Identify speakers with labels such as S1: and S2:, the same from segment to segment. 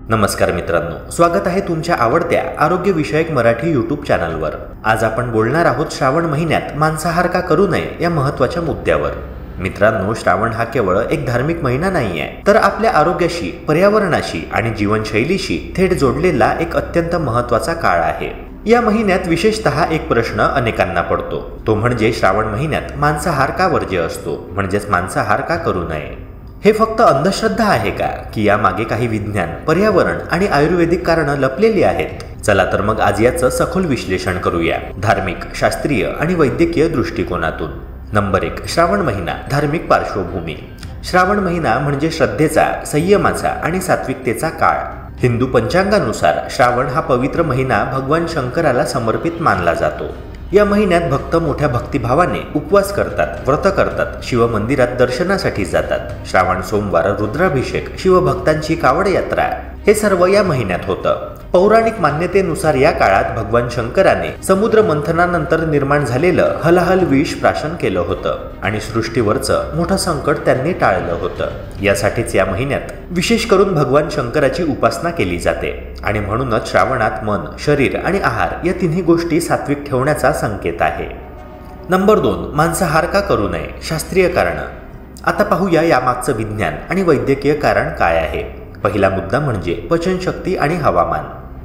S1: नमस्कार मित्रांनो, स्वागत आहे तुमच्या आवडत्या आरोग्य विषयक मराठी यूट्यूब चॅनलवर। आज आपण बोलणार आहोत श्रावण महिन्यात मांसाहार का करू नये या महत्त्वाच्या मुद्द्यावर। मित्रांनो, श्रावण हा केवळ एक धार्मिक महिना नाही आहे, तर आपल्या आरोग्याशी, पर्यावरणाशी आणि जीवनशैलीशी थेट जोडलेला एक अत्यंत महत्त्वाचा काळ आहे। या महिन्यात विशेषतः एक प्रश्न अनेकांना पडतो, तो म्हणजे श्रावण महिन्यात मांसाहार का वर्ज्य असतो, म्हणजेच मांसाहार का करू नये। हे फक्त अंधश्रद्धा आहे का, की यामागे काही विज्ञान, पर्यावरण आणि आयुर्वेदिक कारणं लपलेली आहेत? चला तर मग आज याचं सखोल विश्लेषण करूया, धार्मिक, शास्त्रीय आणि वैद्यकीय दृष्टिकोनातून। नंबर 1, श्रावण महिना, धार्मिक पार्श्वभूमी। श्रावण महिना म्हणजे श्रद्धेचा, संयमाचा आणि सात्विकतेचा काळ। हिंदू पंचांगानुसार श्रावण हा पवित्र महिना भगवान शंकराला समर्पित मानला जातो। या महिन्यात भक्त मोठ्या भक्तिभावाने उपवास करतात, व्रत करतात, शिवमंदिरात दर्शनासाठी जातात। श्रावण सोमवार, रुद्राभिषेक, शिवभक्तांची कावड यात्रा हे सर्व या महिन्यात होतं। पौराणिक मान्यतेनुसार या काळात भगवान शंकराने समुद्र मंथनानंतर निर्माण झालेलं हलाहल विष प्राशन केलं होतं आणि सृष्टीवरचं मोठं संकट त्यांनी टाळलं होतं। यासाठीच या महिन्यात विशेष करून भगवान शंकराची उपासना केली जाते आणि म्हणूनच श्रावणात मन, शरीर आणि आहार या तिन्ही गोष्टी सात्विक ठेवण्याचा संकेत आहे। नंबर 2, मांसाहार का करू नये, शास्त्रीय कारण। आता पाहूया यामागचं विज्ञान आणि वैद्यकीय कारण काय आहे। पहिला मुद्दा म्हणजे पचनशक्ती आणि हवामान।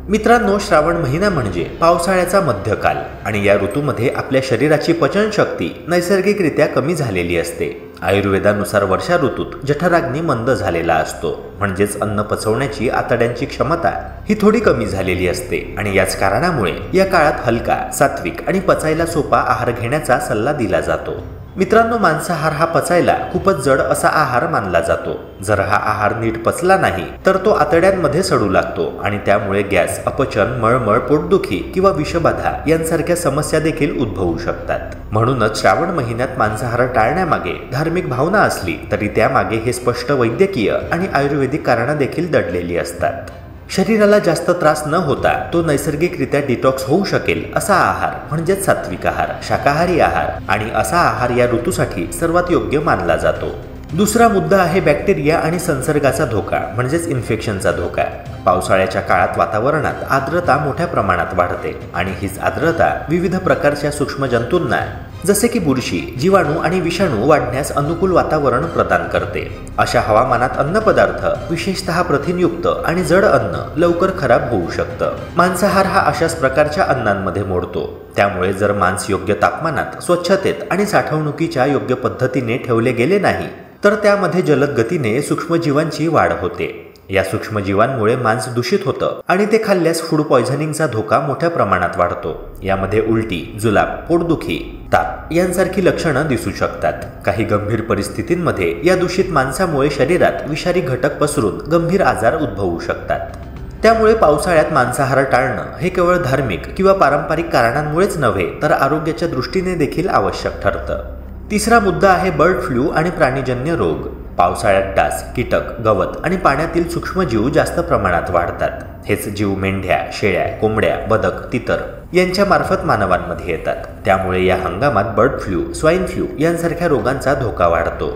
S1: मित्रांनो, श्रावण महिना म्हणजे पावसाळ्याचा मध्यकाल आणि या ऋतूमध्ये आपल्या शरीराची पचनशक्ती नैसर्गिकरित्या कमी झालेली असते। आयुर्वेदानुसार वर्षा ऋतूत जठराग्नी मंद झालेला असतो, म्हणजेच अन्न पचवण्याची आतड्यांची क्षमता ही थोडी कमी झालेली असते आणि याच कारणामुळे या काळात हलका, सात्विक आणि पचायला सोपा आहार घेण्याचा सल्ला दिला जातो। मित्रांनो, मांसाहार हा पचायला खूपच जड असा आहार मानला जातो। जर हा आहार नीट पचला नाही तर तो आतड्यांमध्ये सडू लागतो आणि त्यामुळे गॅस, अपचन, मळमळ, पोटदुखी किंवा विषबाधा यांसारख्या समस्या देखील उद्भवू शकतात। म्हणूनच श्रावण महिन्यात मांसाहार टाळण्यामागे धार्मिक भावना असली तरी त्यामागे हे स्पष्ट वैद्यकीय आणि आयुर्वेदिक कारणं देखील दडलेली असतात। शरीराला जास्त त्रास न होता तो नैसर्गिकरित्या डिटॉक्स होऊ शकेल असा आहार म्हणजेच सात्विक आहार, शाकाहारी आहार आणि असा आहार या ऋतूसाठी सर्वात योग्य मानला जातो। दुसरा मुद्दा आहे बॅक्टेरिया आणि संसर्गाचा धोका म्हणजेच इन्फेक्शनचा धोका। पावसाळ्याच्या काळात वातावरणात आर्द्रता मोठ्या प्रमाणात वाढते आणि हीच आर्द्रता विविध प्रकारच्या सूक्ष्म जंतूंना जसे की बुरशी, जीवाणू आणि विषाणू वाढण्यास अनुकूल वातावरण प्रदान करते। अशा हवामानात अन्नपदार्थ, विशेषतः प्रथिनयुक्त आणि जड अन्न लवकर खराब होऊ शकतं। मांसाहार हा अशाच प्रकारच्या अन्नांमध्ये मोडतो, त्यामुळे जर मांस योग्य तापमानात, स्वच्छतेत आणि साठवणुकीच्या योग्य पद्धतीने ठेवले गेले नाही तर त्यामध्ये जलद गतीने सूक्ष्मजीवांची वाढ होते। या सूक्ष्मजीवांमुळे मांस दूषित होतं आणि ते खाल्ल्यास फूड पॉयझनिंगचा धोका मोठ्या प्रमाणात वाढतो। यामध्ये उलटी, जुलाब, पोटदुखी, ताप यांसारखी लक्षणं दिसू शकतात। काही गंभीर परिस्थितींमध्ये या दूषित मांसामुळे शरीरात विषारी घटक पसरून गंभीर आजार उद्भवू शकतात। त्यामुळे पावसाळ्यात मांसाहार टाळणं हे केवळ धार्मिक किंवा पारंपरिक कारणांमुळेच नव्हे तर आरोग्याच्या दृष्टीने देखील आवश्यक ठरतं। तिसरा मुद्दा आहे बर्ड फ्लू आणि प्राणीजन्य रोग। पावसाळ्यात डास, कीटक, गवत आणि पाण्यातील सूक्ष्मजीव जास्त प्रमाणात वाढतात। हेच जीव मेंढ्या, शेळ्या, कोंबड्या, बदक, तितर यांच्या मार्फत मानवांमध्ये येतात। त्यामुळे या हंगामात बर्ड फ्लू, स्वाईन फ्लू यांसारख्या रोगांचा धोका वाढतो।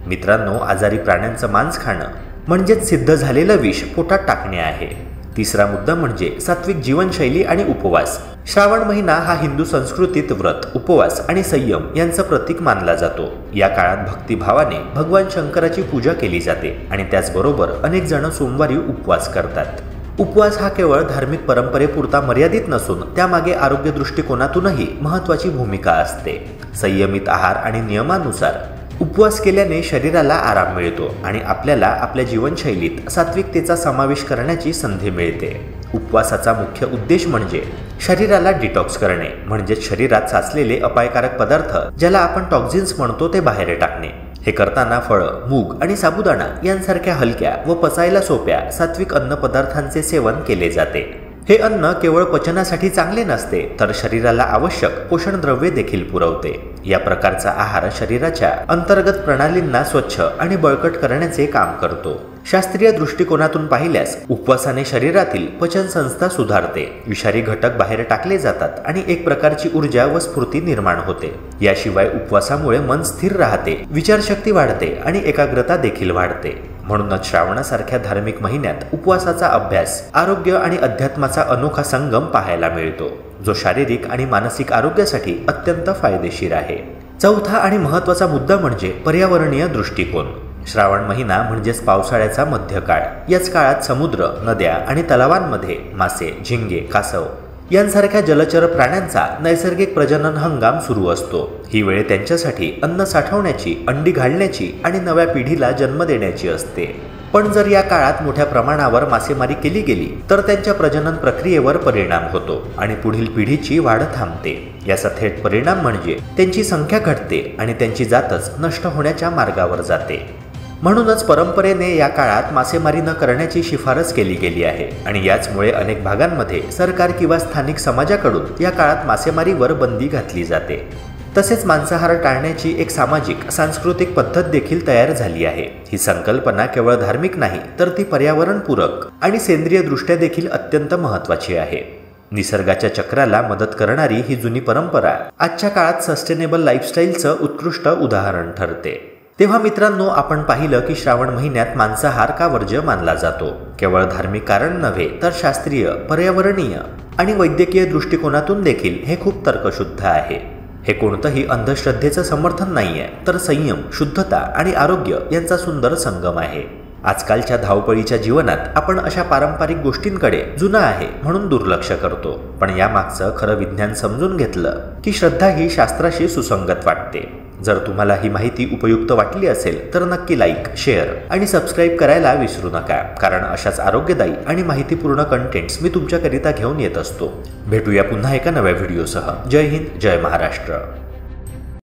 S1: मित्रांनो, आजारी प्राण्यांचं मांस खाणं म्हणजेच सिद्ध झालेलं विष पोटात टाकणे आहे। तिसरा मुद्दा म्हणजे सात्विक जीवनशैली आणि उपवास। श्रावण महिना हा हिंदू संस्कृतीत व्रत, उपवास आणि संयम यांचं प्रतीक मानला जातो। या काळात भक्तिभावाने भगवान शंकराची पूजा केली जाते आणि त्याचबरोबर अनेक जण सोमवारी उपवास करतात। उपवास हा केवळ धार्मिक परंपरेपुरता मर्यादित नसून त्यामागे आरोग्य दृष्टिकोनातूनही महत्त्वाची भूमिका असते। संयमित आहार आणि नियमानुसार उपवास केल्याने शरीराला आराम मिळतो आणि आपल्याला आपल्या जीवनशैलीत सात्विकतेचा समावेश करण्याची संधी मिळते। उपवासाचा मुख्य उद्देश म्हणजे शरीराला डिटॉक्स करणे, म्हणजेच शरीरात साचलेले अपायकारक पदार्थ ज्याला आपण टॉक्झिन्स म्हणतो ते बाहेर टाकणे। हे करताना फळं, मूग आणि साबुदाणा यांसारख्या हलक्या व पचायला सोप्या सात्विक अन्नपदार्थांचे सेवन केले जाते। हे अन्न केवळ पचनासाठी चांगले नसते तर शरीराला आवश्यक पोषण द्रव्ये देखील पुरवते। या प्रकारचा आहार शरीराच्या अंतर्गत प्रणालींना स्वच्छ आणि बळकट करण्याचे काम करतो। शास्त्रीय दृष्टिकोनातून पाहिल्यास उपवासाने शरीरातील पचन संस्था सुधारते, विषारी घटक बाहेर टाकले जातात आणि एक प्रकारची ऊर्जा व स्फूर्ती निर्माण होते। याशिवाय उपवासामुळे मन स्थिर राहते, विचारशक्ती वाढते आणि एकाग्रता देखील वाढते। म्हणूनच श्रावणासारख्या धार्मिक महिन्यात उपवासाचा अभ्यास, आरोग्य आणि अध्यात्माचा अनोखा संगम पाहायला मिळतो, जो शारीरिक आणि मानसिक आरोग्यासाठी अत्यंत फायदेशीर आहे। चौथा आणि महत्त्वाचा मुद्दा म्हणजे पर्यावरणीय दृष्टिकोन। श्रावण महिना म्हणजेच पावसाळ्याचा मध्यकाळ। याच काळात समुद्र, नद्या आणि तलावांमध्ये मासे, झिंगे, कासव यांसारख्या जलचर प्राण्यांचा नैसर्गिक प्रजनन हंगाम सुरू असतो। ही वेळ त्यांच्यासाठी अन्न साठवण्याची, अंडी घालण्याची आणि नव्या पिढीला जन्म देण्याची असते। पण जर या काळात मोठ्या प्रमाणावर मासेमारी केली गेली तर त्यांच्या प्रजनन प्रक्रियेवर परिणाम होतो आणि पुढील पिढीची वाढ थांबते। याचा थेट परिणाम म्हणजे त्यांची संख्या घटते आणि त्यांची जातच नष्ट होण्याच्या मार्गावर जाते। म्हणूनच परंपरेने या काळात मासेमारी न करण्याची शिफारस केली गेली आहे आणि याचमुळे अनेक भागांमध्ये सरकार किंवा स्थानिक समाजाकडून या काळात मासेमारीवर बंदी घातली जाते। तसेच मांसाहार टाळण्याची एक सामाजिक, सांस्कृतिक पद्धत देखील तयार झाली आहे। ही संकल्पना केवळ धार्मिक नाही तर ती पर्यावरणपूरक आणि सेंद्रिय दृष्ट्या देखील अत्यंत महत्त्वाची आहे। निसर्गाच्या चक्राला मदत करणारी ही जुनी परंपरा आजच्या काळात सस्टेनेबल लाईफस्टाईलचं उत्कृष्ट उदाहरण ठरते। तेव्हा मित्रांनो, आपण पाहिलं की श्रावण महिन्यात मांसाहार का वर्ज्य मानला जातो। केवळ धार्मिक कारण नव्हे तर शास्त्रीय, पर्यावरणीय आणि वैद्यकीय दृष्टिकोनातून देखील हे खूप तर्कशुद्ध आहे। हे कोणतंही अंधश्रद्धेचं समर्थन नाहीये, तर संयम, शुद्धता आणि आरोग्य यांचा सुंदर संगम आहे। आजकालच्या धावपळीच्या जीवनात आपण अशा पारंपरिक गोष्टींकडे जुनं आहे म्हणून दुर्लक्ष करतो, पण यामागचं खरं विज्ञान समजून घेतलं की श्रद्धा ही शास्त्राशी सुसंगत वाटते। जर तुम्हाला ही माहिती उपयुक्त वाटली असेल तर नक्की लाईक, शेअर आणि सबस्क्राईब करायला विसरू नका, कारण अशाच आरोग्यदायी आणि माहितीपूर्ण कंटेंट्स मी तुमच्याकरिता घेऊन येत असतो। भेटूया पुन्हा एका नव्या व्हिडिओसह। जय हिंद, जय महाराष्ट्र।